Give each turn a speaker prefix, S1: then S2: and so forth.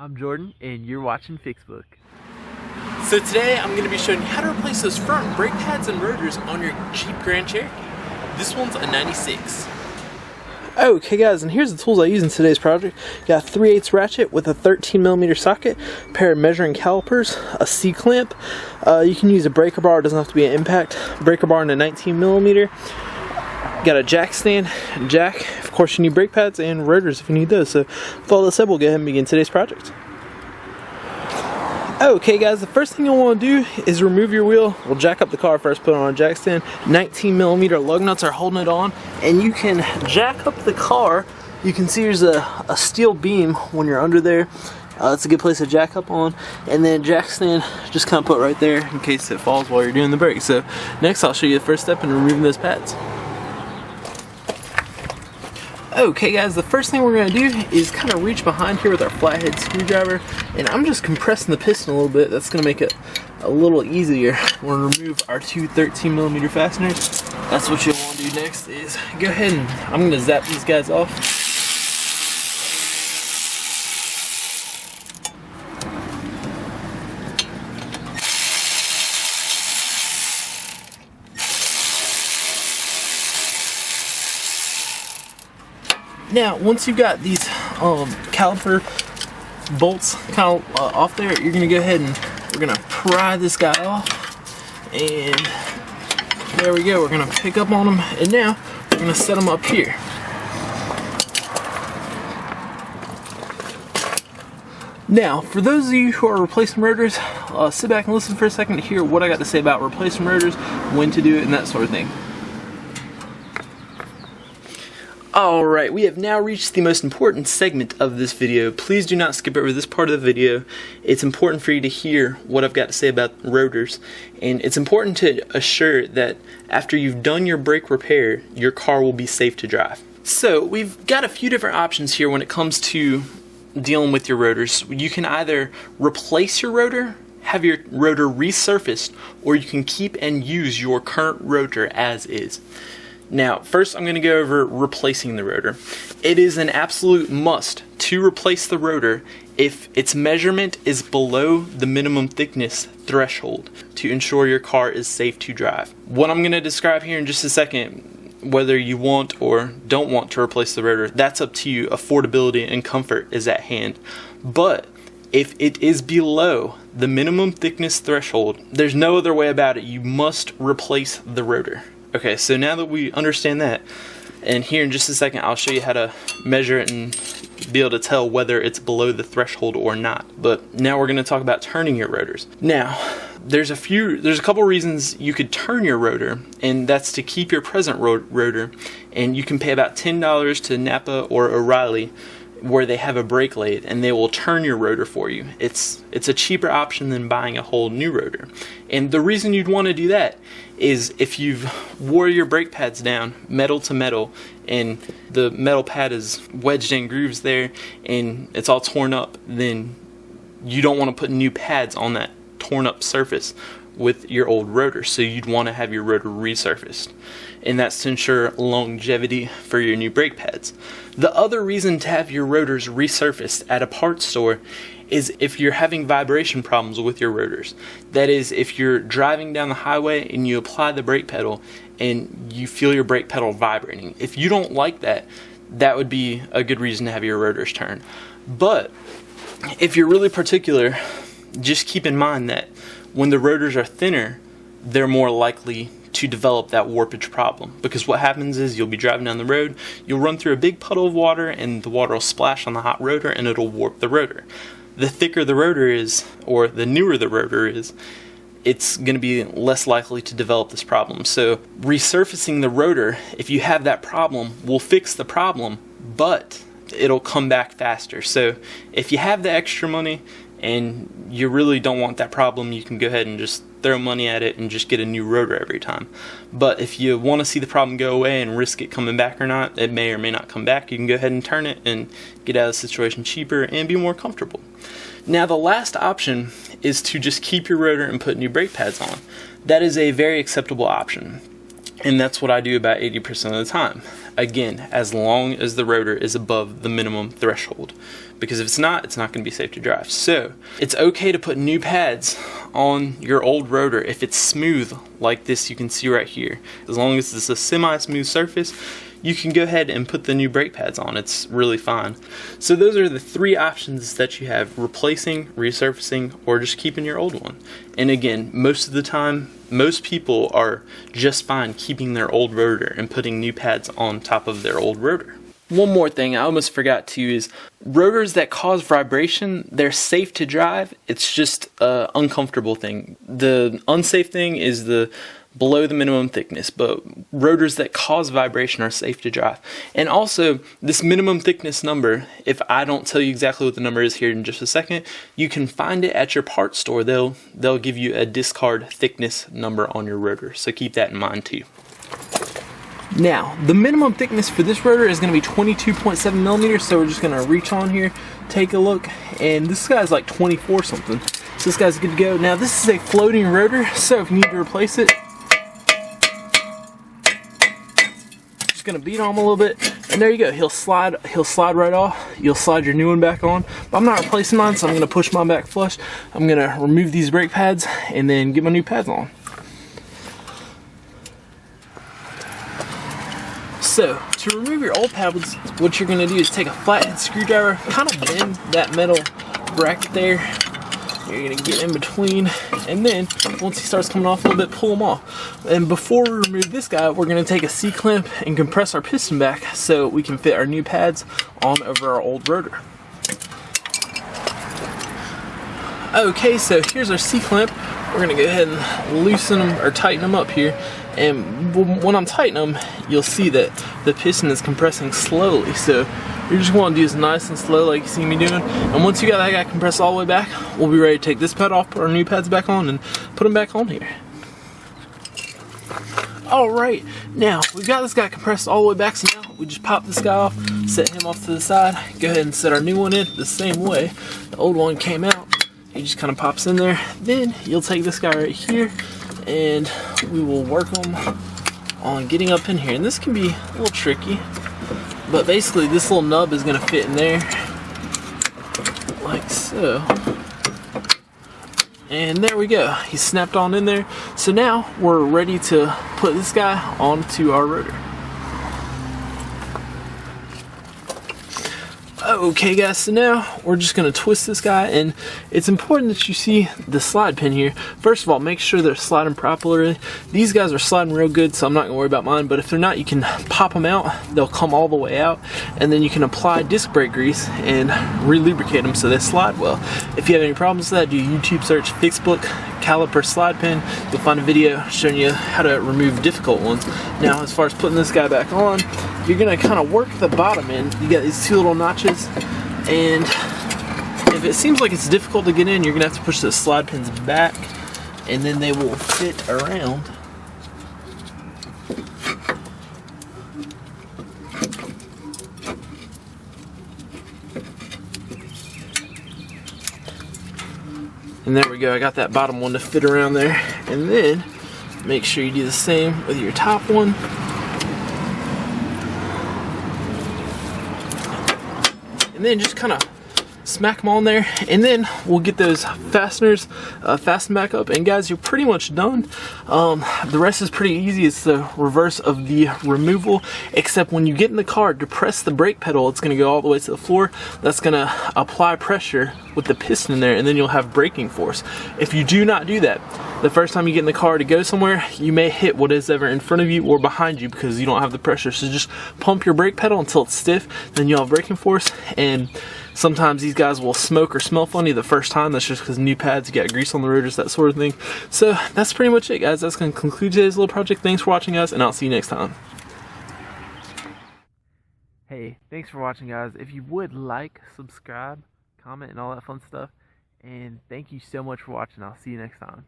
S1: I'm Jordan, and you're watching Fixbook.
S2: So today I'm going to be showing you how to replace those front brake pads and rotors on your Jeep Grand Cherokee. This one's a 96.
S3: Okay guys, and here's the tools I use in today's project. Got a 3/8 ratchet with a 13mm socket, a pair of measuring calipers, a C-clamp. You can use a breaker bar, it doesn't have to be an impact. Breaker bar and a 19mm. Got a jack stand, jack. Of course you need brake pads and rotors if you need those. So with all that said, we'll go ahead and begin today's project. Okay guys, the first thing you'll want to do is remove your wheel. We'll jack up the car first, put it on a jack stand. 19mm lug nuts are holding it on, and you can jack up the car. You can see there's a steel beam when you're under there. It's a good place to jack up on, and then jack stand just kind of put right there in case it falls while you're doing the brake. So next I'll show you the first step in removing those pads. Okay guys, the first thing we're going to do is kind of reach behind here with our flathead screwdriver, and I'm just compressing the piston a little bit. That's going to make it a little easier. We're going to remove our two 13mm fasteners. That's what you'll want to do next is go ahead and I'm going to zap these guys off. Now, once you've got these caliper bolts kind of off there, you're going to go ahead and we're going to pry this guy off. And there we go. We're going to pick up on them. And now we're going to set them up here. Now, for those of you who are replacing rotors, sit back and listen for a second to hear what I got to say about replacing rotors, when to do it, and that sort of thing. Alright, we have now reached the most important segment of this video. Please do not skip over this part of the video. It's important for you to hear what I've got to say about rotors, and it's important to assure that after you've done your brake repair, your car will be safe to drive. So we've got a few different options here when it comes to dealing with your rotors. You can either replace your rotor, have your rotor resurfaced, or you can keep and use your current rotor as is. Now, first I'm going to go over replacing the rotor. It is an absolute must to replace the rotor if its measurement is below the minimum thickness threshold to ensure your car is safe to drive. What I'm going to describe here in just a second, whether you want or don't want to replace the rotor, that's up to you. Affordability and comfort is at hand. But if it is below the minimum thickness threshold, there's no other way about it. You must replace the rotor. Okay, so now that we understand that, and here in just a second I'll show you how to measure it and be able to tell whether it's below the threshold or not. But now we're going to talk about turning your rotors. Now, there's a couple reasons you could turn your rotor, and that's to keep your present rotor, and you can pay about $10 to Napa or O'Reilly where they have a brake lathe and they will turn your rotor for you. It's a cheaper option than buying a whole new rotor. And the reason you'd want to do that is if you've wore your brake pads down metal to metal and the metal pad is wedged in grooves there and it's all torn up, then you don't want to put new pads on that torn up surface with your old rotor, so you'd want to have your rotor resurfaced, and that's to ensure longevity for your new brake pads. The other reason to have your rotors resurfaced at a parts store is if you're having vibration problems with your rotors. That is, if you're driving down the highway and you apply the brake pedal and you feel your brake pedal vibrating. If you don't like that, that would be a good reason to have your rotors turned. But if you're really particular, just keep in mind that when the rotors are thinner, they're more likely to develop that warpage problem. Because what happens is you'll be driving down the road, you'll run through a big puddle of water, and the water will splash on the hot rotor and it'll warp the rotor. The thicker the rotor is, or the newer the rotor is, it's going to be less likely to develop this problem. So resurfacing the rotor, if you have that problem, will fix the problem, but it'll come back faster. So if you have the extra money and you really don't want that problem, you can go ahead and just throw money at it and just get a new rotor every time. But if you want to see the problem go away and risk it coming back or not, it may or may not come back, you can go ahead and turn it and get out of the situation cheaper and be more comfortable. Now the last option is to just keep your rotor and put new brake pads on. That is a very acceptable option, and that's what I do about 80% of the time. again, as long as the rotor is above the minimum threshold. Because if it's not going to be safe to drive. So, it's okay to put new pads on your old rotor if it's smooth, like this you can see right here. As long as it's a semi-smooth surface, you can go ahead and put the new brake pads on. It's really fine. So those are the three options that you have: replacing, resurfacing, or just keeping your old one. And again, most of the time, most people are just fine keeping their old rotor and putting new pads on top of their old rotor. One more thing I almost forgot to is rotors that cause vibration, they're safe to drive. It's just an uncomfortable thing. The unsafe thing is the below the minimum thickness, but rotors that cause vibration are safe to drive. And also, this minimum thickness number, if I don't tell you exactly what the number is here in just a second, you can find it at your parts store. They'll give you a discard thickness number on your rotor, so keep that in mind too. Now, the minimum thickness for this rotor is going to be 22.7 millimeters, so we're just going to reach on here, take a look, and this guy's like 24 something. So this guy's good to go. Now, this is a floating rotor, so if you need to replace it, just going to beat on him a little bit, and there you go. He'll slide right off. You'll slide your new one back on. But I'm not replacing mine, so I'm going to push mine back flush. I'm going to remove these brake pads and then get my new pads on. So, to remove your old pads, what you're going to do is take a flathead screwdriver, kind of bend that metal bracket there. You're going to get in between, and then once he starts coming off a little bit, pull him off. And before we remove this guy, we're going to take a C-clamp and compress our piston back so we can fit our new pads on over our old rotor. Okay, so here's our C-clamp. We're going to go ahead and loosen them or tighten them up here. And when I'm tightening them, you'll see that the piston is compressing slowly. So you're just want to do this nice and slow like you see me doing. And once you got that guy compressed all the way back, we'll be ready to take this pad off, put our new pads back on, and put them back on here. Alright, now we've got this guy compressed all the way back, so now we just pop this guy off, set him off to the side, go ahead and set our new one in the same way the old one came out. He just kind of pops in there. Then you'll take this guy right here, and we will work on getting up in here. And this can be a little tricky, but basically this little nub is going to fit in there like so. And there we go. He's snapped on in there. So now we're ready to put this guy onto our rotor. Okay guys, so now we're just going to twist this guy, and it's important that you see the slide pin here. First of all, make sure they're sliding properly. These guys are sliding real good, so I'm not going to worry about mine, but if they're not, you can pop them out. They'll come all the way out, and then you can apply disc brake grease and re-lubricate them so they slide well. If you have any problems with that, do a YouTube search Fixbook caliper slide pin. You'll find a video showing you how to remove difficult ones. Now, as far as putting this guy back on, you're going to kind of work the bottom end. You got these two little notches, and if it seems like it's difficult to get in, you're going to have to push the slide pins back, and then they will fit around. And there we go, I got that bottom one to fit around there. And then make sure you do the same with your top one. And then just kind of smack them on there, and then we'll get those fasteners fastened back up, and guys, you're pretty much done. The rest is pretty easy. It's the reverse of the removal, except when you get in the car, depress the brake pedal. It's going to go all the way to the floor. That's going to apply pressure with the piston in there, and then you'll have braking force. If you do not do that, the first time you get in the car to go somewhere, you may hit what is ever in front of you or behind you because you don't have the pressure. So just pump your brake pedal until it's stiff, then you'll have braking force. And sometimes these guys will smoke or smell funny the first time. That's just because new pads, you got grease on the rotors, that sort of thing. So that's pretty much it, guys. That's going to conclude today's little project. Thanks for watching, guys, and I'll see you next time.
S1: Hey, thanks for watching, guys. If you would like, subscribe, comment, and all that fun stuff. And thank you so much for watching. I'll see you next time.